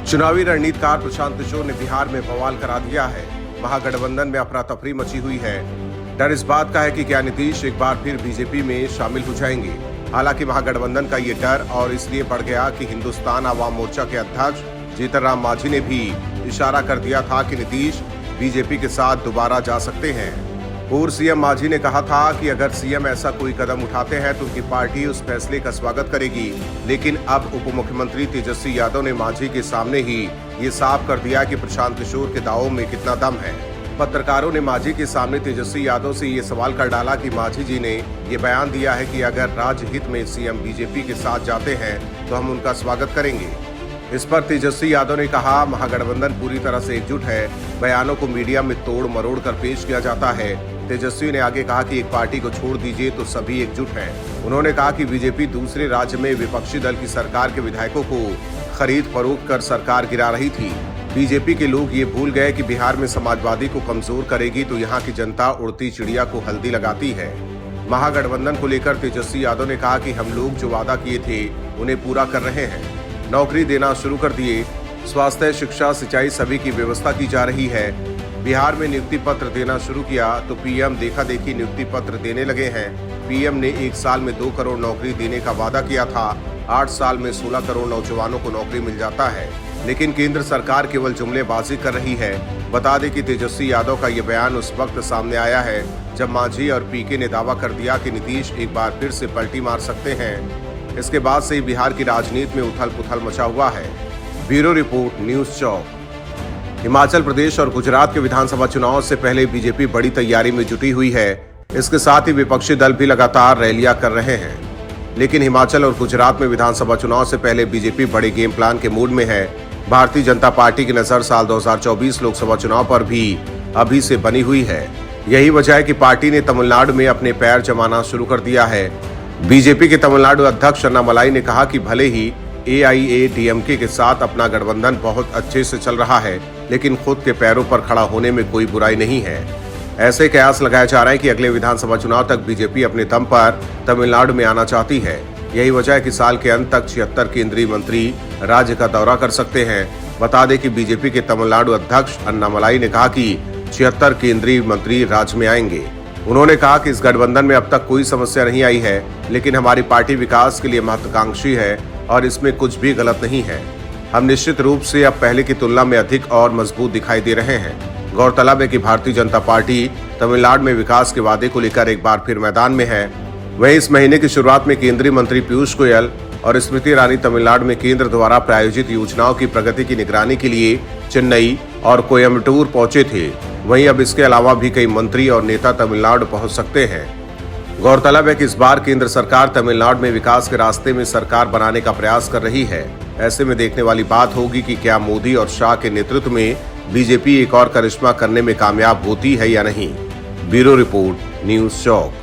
चुनावी रणनीतिकार प्रशांत किशोर ने बिहार में बवाल करा दिया है। महागठबंधन में अफरा तफरी मची हुई है। डर इस बात का है कि क्या नीतीश एक बार फिर बीजेपी में शामिल हो जाएंगे। हालांकि महागठबंधन का ये डर और इसलिए बढ़ गया कि हिंदुस्तान आवाम मोर्चा के अध्यक्ष जीतन राम मांझी ने भी इशारा कर दिया था कि नीतीश बीजेपी के साथ दोबारा जा सकते हैं। पूर्व सीएम मांझी ने कहा था कि अगर सीएम ऐसा कोई कदम उठाते हैं तो उनकी पार्टी उस फैसले का स्वागत करेगी। लेकिन अब उप मुख्यमंत्री तेजस्वी यादव ने मांझी के सामने ही ये साफ कर दिया कि प्रशांत किशोर के दावों में कितना दम है। पत्रकारों ने मांझी के सामने तेजस्वी यादव से ये सवाल कर डाला कि मांझी जी ने ये बयान दिया है कि अगर राज्य हित में सीएम बीजेपी के साथ जाते हैं तो हम उनका स्वागत करेंगे। इस पर तेजस्वी यादव ने कहा, महागठबंधन पूरी तरह से एकजुट है। बयानों को मीडिया में तोड़ मरोड़ कर पेश किया जाता है। तेजस्वी ने आगे कहा कि एक पार्टी को छोड़ दीजिए तो सभी एकजुट हैं। उन्होंने कहा कि बीजेपी दूसरे राज्य में विपक्षी दल की सरकार के विधायकों को खरीद फरोख्त कर सरकार गिरा रही थी। बीजेपी के लोग ये भूल गए कि बिहार में समाजवादी को कमजोर करेगी तो यहाँ की जनता उड़ती चिड़िया को हल्दी लगाती है। महागठबंधन को लेकर तेजस्वी यादव ने कहा कि हम लोग जो वादा किए थे उन्हें पूरा कर रहे हैं। नौकरी देना शुरू कर दिए। स्वास्थ्य, शिक्षा, सिंचाई सभी की व्यवस्था की जा रही है। बिहार में नियुक्ति पत्र देना शुरू किया तो पीएम देखा देखी नियुक्ति पत्र देने लगे हैं। पीएम ने 1 साल में 2 करोड़ नौकरी देने का वादा किया था। 8 साल में 16 करोड़ नौजवानों को नौकरी मिल जाता है। लेकिन केंद्र सरकार केवल जुमलेबाजी कर रही है। बता दें कि तेजस्वी यादव का ये बयान उस वक्त सामने आया है जब मांझी और पीके ने दावा कर दिया कि नीतीश एक बार फिर से पलटी मार सकते हैं। इसके बाद से ही बिहार की राजनीति में उथल पुथल मचा हुआ है। ब्यूरो रिपोर्ट, न्यूज़ चौक। हिमाचल प्रदेश और गुजरात के विधानसभा चुनाव से पहले बीजेपी बड़ी तैयारी में जुटी हुई है। इसके साथ ही विपक्षी दल भी लगातार रैलियां कर रहे हैं। लेकिन हिमाचल और गुजरात में विधानसभा चुनाव से पहले बीजेपी बड़े गेम प्लान के मूड में है। भारतीय जनता पार्टी की नजर साल 2024 लोकसभा चुनाव पर भी अभी से बनी हुई है। यही वजह है कि पार्टी ने तमिलनाडु में अपने पैर जमाना शुरू कर दिया है। बीजेपी के तमिलनाडु अध्यक्ष अन्नामलाई ने कहा कि भले ही AIADMK के साथ अपना गठबंधन बहुत अच्छे से चल रहा है, लेकिन खुद के पैरों पर खड़ा होने में कोई बुराई नहीं है। ऐसे कयास लगाया जा रहा है कि अगले विधानसभा चुनाव तक बीजेपी अपने दम पर तमिलनाडु में आना चाहती है। यही वजह है कि साल के अंत तक 76 केंद्रीय मंत्री राज्य का दौरा कर सकते हैं। बता दें कि बीजेपी के तमिलनाडु अध्यक्ष अन्नामलाई ने कहा कि 76 केंद्रीय मंत्री राज्य में आएंगे। उन्होंने कहा कि इस गठबंधन में अब तक कोई समस्या नहीं आई है, लेकिन हमारी पार्टी विकास के लिए महत्वाकांक्षी है और इसमें कुछ भी गलत नहीं है। हम निश्चित रूप से अब पहले की तुलना में अधिक और मजबूत दिखाई दे रहे हैं। गौरतलब है कि भारतीय जनता पार्टी तमिलनाडु में विकास के वादे को लेकर एक बार फिर मैदान में है। वहीं इस महीने की शुरुआत में केंद्रीय मंत्री पीयूष गोयल और स्मृति ईरानी तमिलनाडु में केंद्र द्वारा प्रायोजित योजनाओं की प्रगति की निगरानी के लिए चेन्नई और कोयम्बटूर पहुंचे थे। वहीं अब इसके अलावा भी कई मंत्री और नेता तमिलनाडु पहुंच सकते हैं। गौरतलब है कि इस बार केंद्र सरकार तमिलनाडु में विकास के रास्ते में सरकार बनाने का प्रयास कर रही है। ऐसे में देखने वाली बात होगी कि क्या मोदी और शाह के नेतृत्व में बीजेपी एक और करिश्मा करने में कामयाब होती है या नहीं। ब्यूरो रिपोर्ट, न्यूज़ चौक।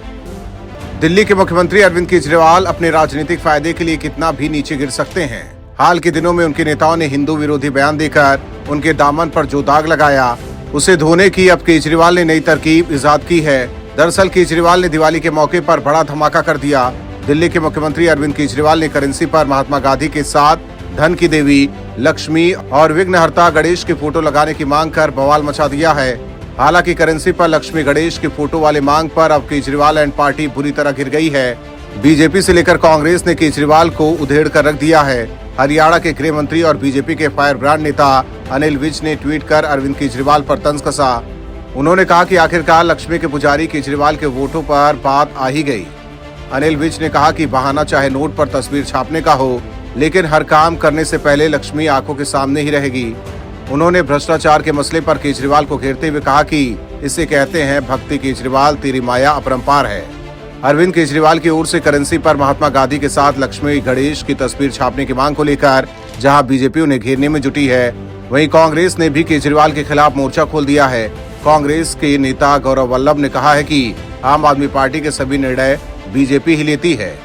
दिल्ली के मुख्यमंत्री अरविंद केजरीवाल अपने राजनीतिक फायदे के लिए कितना भी नीचे गिर सकते हैं। हाल के दिनों में उनके नेताओं ने हिंदू विरोधी बयान देकर उनके दामन पर जो दाग लगाया उसे धोने की अब केजरीवाल ने नई तरकीब इजाद की है। दरअसल केजरीवाल ने दिवाली के मौके पर बड़ा धमाका कर दिया। दिल्ली के मुख्यमंत्री अरविंद केजरीवाल ने करेंसी पर महात्मा गांधी के साथ धन की देवी लक्ष्मी और विघ्नहर्ता गणेश की फोटो लगाने की मांग कर बवाल मचा दिया है। हालांकि करेंसी पर लक्ष्मी गणेश की फोटो वाले मांग पर अब केजरीवाल एंड पार्टी बुरी तरह गिर गई है। बीजेपी से लेकर कांग्रेस ने केजरीवाल को उधेड़ कर रख दिया है। हरियाणा के गृह मंत्री और बीजेपी के फायर ब्रांड नेता अनिल विज ने ट्वीट कर अरविंद केजरीवाल पर तंज कसा। उन्होंने कहा कि आखिरकार लक्ष्मी के पुजारी केजरीवाल के वोटों पर बात आ ही गई। अनिल विज ने कहा कि बहाना चाहे नोट पर तस्वीर छापने का हो, लेकिन हर काम करने से पहले लक्ष्मी आंखों के सामने ही रहेगी। उन्होंने भ्रष्टाचार के मसले पर केजरीवाल को घेरते हुए कहा कि इसे कहते हैं भक्ति केजरीवाल, तेरी माया अपरंपार है। अरविंद केजरीवाल की ओर से करेंसी पर महात्मा गांधी के साथ लक्ष्मी गणेश की तस्वीर छापने की मांग को लेकर जहां बीजेपी उन्हें घेरने में जुटी है, वहीं कांग्रेस ने भी केजरीवाल के खिलाफ मोर्चा खोल दिया है। कांग्रेस के नेता गौरव वल्लभ ने कहा है कि आम आदमी पार्टी के सभी निर्णय बीजेपी ही लेती है।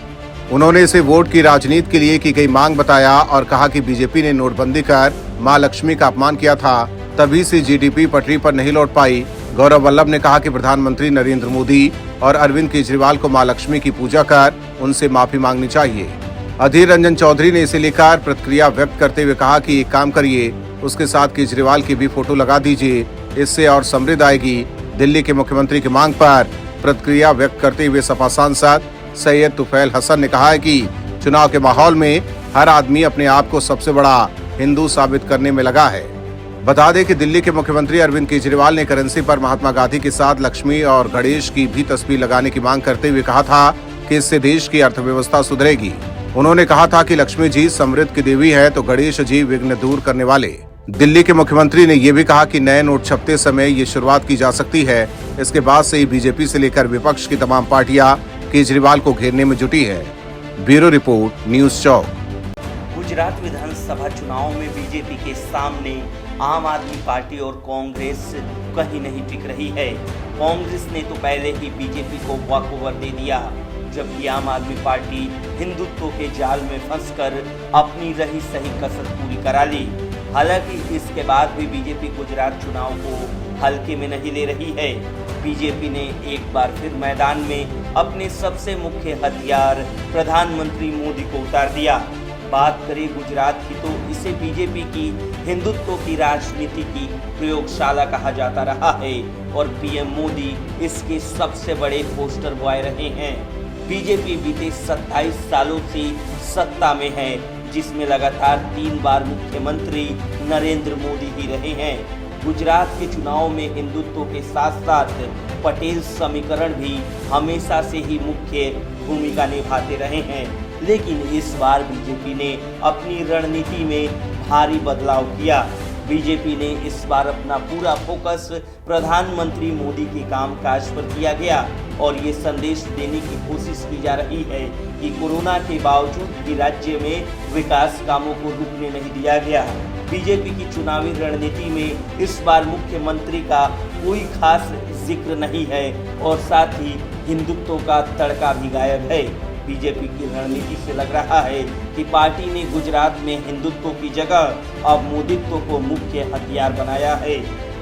उन्होंने इसे वोट की राजनीति के लिए की गई मांग बताया और कहा कि बीजेपी ने नोटबंदी कर मां लक्ष्मी का अपमान किया था, तभी से जीडीपी पटरी पर नहीं लौट पाई। गौरव वल्लभ ने कहा कि प्रधानमंत्री नरेंद्र मोदी और अरविंद केजरीवाल को मां लक्ष्मी की पूजा कर उनसे माफी मांगनी चाहिए। अधीर रंजन चौधरी ने इसे लेकर प्रतिक्रिया व्यक्त करते हुए कहा कि एक काम करिए, उसके साथ केजरीवाल की भी फोटो लगा दीजिए, इससे और समृद्ध आएगी। दिल्ली के मुख्यमंत्री की मांग पर प्रतिक्रिया व्यक्त करते हुए सपा सांसद सैयद तुफैल हसन ने कहा है कि चुनाव के माहौल में हर आदमी अपने आप को सबसे बड़ा हिंदू साबित करने में लगा है। बता दें कि दिल्ली के मुख्यमंत्री अरविंद केजरीवाल ने करेंसी पर महात्मा गांधी के साथ लक्ष्मी और गणेश की भी तस्वीर लगाने की मांग करते हुए कहा था कि इससे देश की अर्थव्यवस्था सुधरेगी। उन्होंने कहा था कि लक्ष्मी जी समृद्धि की देवी है तो गणेश जी विघ्न दूर करने वाले। दिल्ली के मुख्यमंत्री ने ये भी कहा कि नए नोट छपते समय ये शुरुआत की जा सकती है। इसके बाद से ही बीजेपी से लेकर विपक्ष की तमाम पार्टियां केजरीवाल को घेरने में जुटी है। ब्यूरो रिपोर्ट, न्यूज़ चौक। गुजरात विधानसभा चुनाव में बीजेपी के सामने आम आदमी पार्टी और कांग्रेस कहीं नहीं टिक रही है। कांग्रेस ने तो पहले ही बीजेपी को वॉकओवर दे दिया, जबकि आम आदमी पार्टी हिंदुत्व के जाल में फंसकर अपनी रही सही कसर पूरी करा ली। हालांकि इसके बाद भी बीजेपी गुजरात चुनाव को हल्के में नहीं ले रही है। बीजेपी ने एक बार फिर मैदान में अपने सबसे मुख्य हथियार प्रधानमंत्री मोदी को उतार दिया। बात करें गुजरात की तो इसे बीजेपी की हिंदुत्व की राजनीति की प्रयोगशाला कहा जाता रहा है और पीएम मोदी इसके सबसे बड़े पोस्टर बॉय रहे हैं। बीजेपी बीते 27 सालों से सत्ता में है, जिसमें लगातार 3 बार मुख्यमंत्री नरेंद्र मोदी ही रहे हैं। गुजरात के चुनाव में हिंदुत्व के साथ साथ पटेल समीकरण भी हमेशा से ही मुख्य भूमिका निभाते रहे हैं, लेकिन इस बार बीजेपी ने अपनी रणनीति में भारी बदलाव किया। बीजेपी ने इस बार अपना पूरा फोकस प्रधानमंत्री मोदी के कामकाज पर किया गया और ये संदेश देने की कोशिश की जा रही है कि कोरोना के बावजूद भी राज्य में विकास कामों को रुकने नहीं दिया गया। बीजेपी की चुनावी रणनीति में इस बार मुख्यमंत्री का कोई खास जिक्र नहीं है और साथ ही हिंदुत्व का तड़का भी गायब है। बीजेपी की रणनीति से लग रहा है कि पार्टी ने गुजरात में हिंदुत्व की जगह अब मोदीत्व को मुख्य हथियार बनाया है।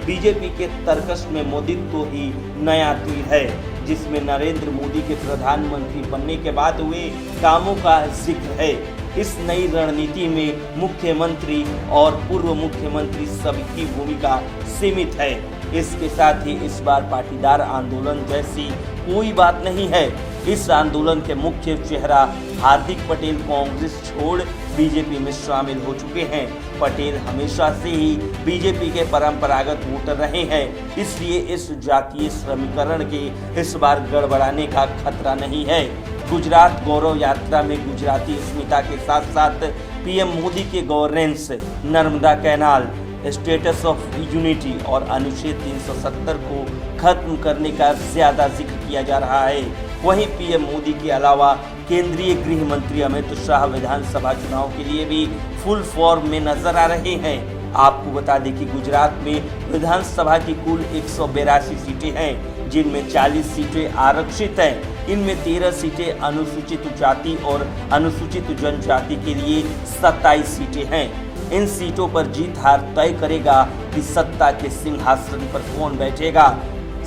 बीजेपी के तर्कस में मोदीत्व ही नया तीर है, जिसमें नरेंद्र मोदी के प्रधानमंत्री बनने के बाद हुए कामों का जिक्र है। इस नई रणनीति में मुख्यमंत्री और पूर्व मुख्यमंत्री सभी की भूमिका सीमित है। इसके साथ ही इस बार पाटीदार आंदोलन जैसी कोई बात नहीं है। इस आंदोलन के मुख्य चेहरा हार्दिक पटेल कांग्रेस छोड़ बीजेपी में शामिल हो चुके हैं। पटेल हमेशा से ही बीजेपी के परंपरागत वोटर रहे हैं, इसलिए इस जातीय समीकरण के इस बार गड़बड़ाने का खतरा नहीं है। गुजरात गौरव यात्रा में गुजराती अस्मिता के साथ साथ पीएम मोदी के governance, Narmada canal, status of unity और अनुच्छेद 370 को खत्म करने का ज्यादा जिक्र किया जा रहा है। वहीं पीएम मोदी के अलावा केंद्रीय गृह मंत्री अमित शाह विधानसभा चुनाव के लिए भी फुल फॉर्म में नजर आ रहे हैं। आपको बता दें कि गुजरात में विधानसभा की कुल 182 सीटें हैं, जिनमें 40 सीटें आरक्षित हैं। इनमें 13 सीटें अनुसूचित जाति और अनुसूचित जनजाति के लिए 27 सीटें हैं। इन सीटों पर जीत हार तय करेगा कि सत्ता के सिंहासन पर कौन बैठेगा।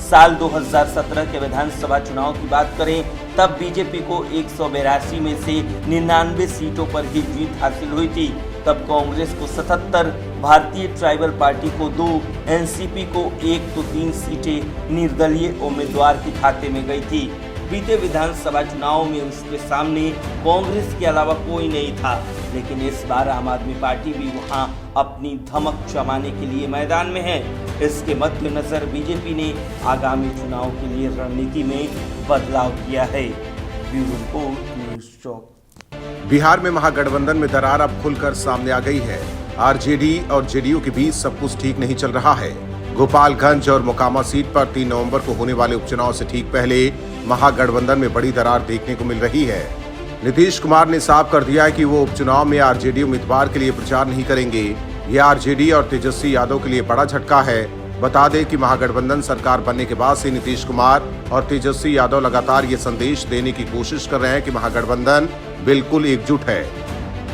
साल 2017 के विधानसभा चुनाव की बात करें तब बीजेपी को 182 में से 99 सीटों पर ही जीत हासिल हुई थी। तब कांग्रेस को 77, भारतीय ट्राइबल पार्टी को 2, एनसीपी को 1 तो 3 सीटें निर्दलीय उम्मीदवार के खाते में गई थी। बीते विधानसभा चुनाव में उसके सामने कांग्रेस के अलावा कोई नहीं था, लेकिन इस बार आम आदमी पार्टी भी वहां अपनी धमक जमाने के लिए मैदान में है। इसके मद्देनजर बीजेपी ने आगामी चुनाव के लिए रणनीति में बदलाव किया है। ब्यूरो रिपोर्ट, न्यूज़ चौक। बिहार में महागठबंधन में दरार अब खुलकर सामने आ गई है। आरजेडी और जेडीयू के बीच सब कुछ ठीक नहीं चल रहा है। गोपालगंज और मोकामा सीट पर 3 नवंबर को होने वाले उपचुनाव से ठीक पहले महागठबंधन में बड़ी दरार देखने को मिल रही है। नीतीश कुमार ने साफ कर दिया है कि वो उपचुनाव में आरजेडी उम्मीदवार के लिए प्रचार नहीं करेंगे। यह आरजेडी और तेजस्वी यादव के लिए बड़ा झटका है। बता दें कि महागठबंधन सरकार बनने के बाद से नीतीश कुमार और तेजस्वी यादव लगातार ये संदेश देने की कोशिश कर रहे हैं कि महागठबंधन बिल्कुल एकजुट है।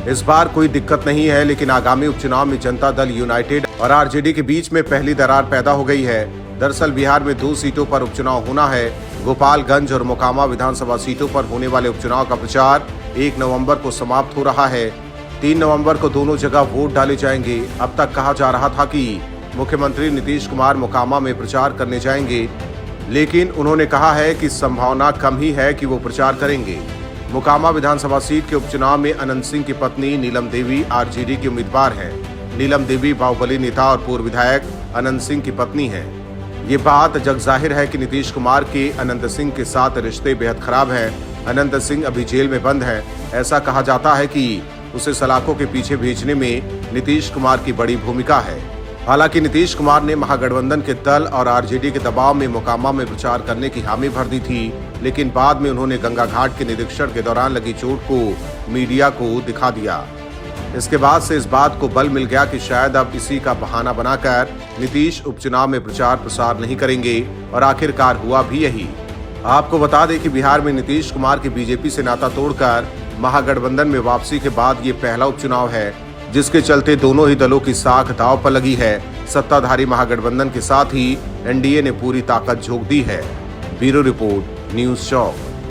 इस बार कोई दिक्कत नहीं है, लेकिन आगामी उपचुनाव में जनता दल यूनाइटेड और आरजेडी के बीच में पहली दरार पैदा हो गई है। दरअसल बिहार में 2 सीटों पर उपचुनाव होना है। गोपालगंज और मोकामा विधानसभा सीटों पर होने वाले उपचुनाव का प्रचार 1 नवंबर को समाप्त हो रहा है। 3 नवंबर को दोनों जगह वोट डाले जाएंगे। अब तक कहा जा रहा था कि मुख्यमंत्री नीतीश कुमार मोकामा में प्रचार करने जाएंगे, लेकिन उन्होंने कहा है कि संभावना कम ही है कि वो प्रचार करेंगे। मोकामा विधानसभा सीट के उपचुनाव में अनंत सिंह की पत्नी नीलम देवी आरजेडी की उम्मीदवार है। नीलम देवी बाहुबली नेता और पूर्व विधायक अनंत सिंह की पत्नी है। ये बात जग जाहिर है कि नीतीश कुमार के अनंत सिंह के साथ रिश्ते बेहद खराब हैं। अनंत सिंह अभी जेल में बंद है। ऐसा कहा जाता है कि उसे सलाखों के पीछे भेजने में नीतीश कुमार की बड़ी भूमिका है। हालांकि नीतीश कुमार ने महागठबंधन के दल और आरजेडी के दबाव में मोकामा में प्रचार करने की हामी भर दी थी, लेकिन बाद में उन्होंने गंगा घाट के निरीक्षण के दौरान लगी चोट को मीडिया को दिखा दिया। इसके बाद से इस बात को बल मिल गया कि शायद अब इसी का बहाना बनाकर नीतीश उपचुनाव में प्रचार प्रसार नहीं करेंगे, और आखिरकार हुआ भी यही। आपको बता दें कि बिहार में नीतीश कुमार के बीजेपी से नाता तोड़कर महागठबंधन में वापसी के बाद ये पहला उपचुनाव है, जिसके चलते दोनों ही दलों की साख दांव पर लगी है। सत्ताधारी महागठबंधन के साथ ही एनडीए ने पूरी ताकत झोंक दी है। ब्यूरो रिपोर्ट, न्यूज़ चौक।